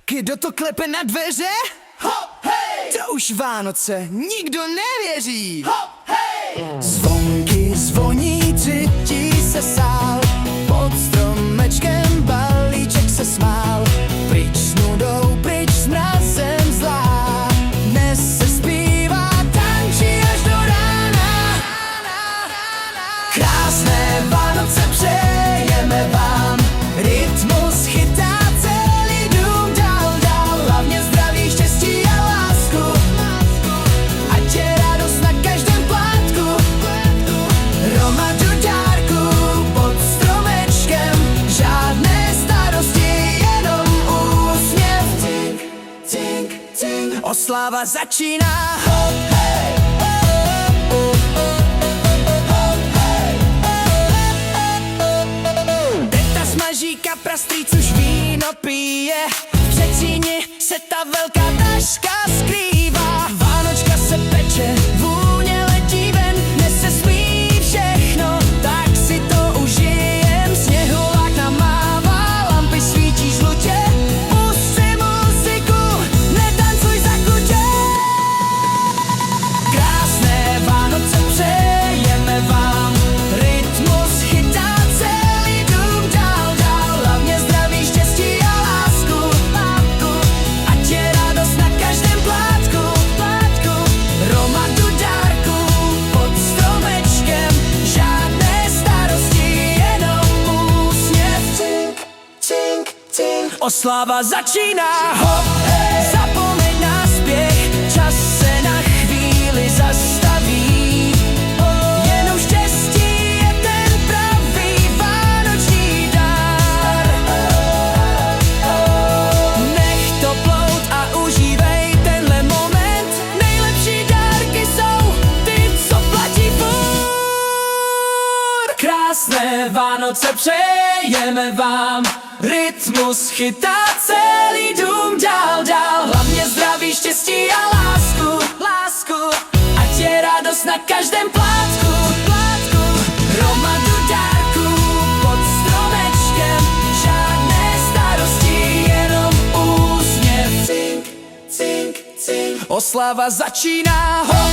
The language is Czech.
Kdo to klepe na dveře? Hop, hej! To už Vánoce nikdo nevěří. Hop, hej! Zvonky zvoní, třití se sál, pod stromečkem balíček se smál. Pryč s nudou, pryč s mrazem zlá, dnes se zpívá, tančí až do rána. Krásné Vánoce přejeme vám, rytmus chytá celý dům dál, dál. Hlavně zdraví, štěstí a lásku, ať je radost na každém plátku. Hromadu dárků pod stromečkem, žádné starosti, jenom úsměv. Tink, tink, tink, oslava začíná. Hop, hej! Teta smaží kapra, strýc už víno pije, v předsíni se ta velká taška skrývá. Vánočka se peče, vůně letí ven, dnes se smí všechno, tak si to užijem. Sněhulák namává, lampy svítí žlutě, pusť si muziku, netancuj za kutě. Krásné Vánoce přejeme vám, rytmus chytá celý dům dál, dál. Hlavně zdraví, štěstí a lásku, ať je radost na každém plátku. Hromadu dárků pod stromečkem, žádné starosti, jenom úsměv. Tink, tink, tink, oslava začíná. Hop, hej! Zapomeň na spěch, čas se na chvíli zastaví. Jenom štěstí je ten pravý vánoční dár. Nech to plout a užívej tenhle moment. Nejlepší dárky jsou ty, co platí furt. Krásné Vánoce přejeme vám, rytmus chytá celý dům dál, dál. Hlavně zdraví, štěstí a lásku, ať je radost na každém plátku. Hromadu dárků pod stromečkem, žádné starosti, jenom úsměv. Cink, cink, cink, oslava začíná. Hop,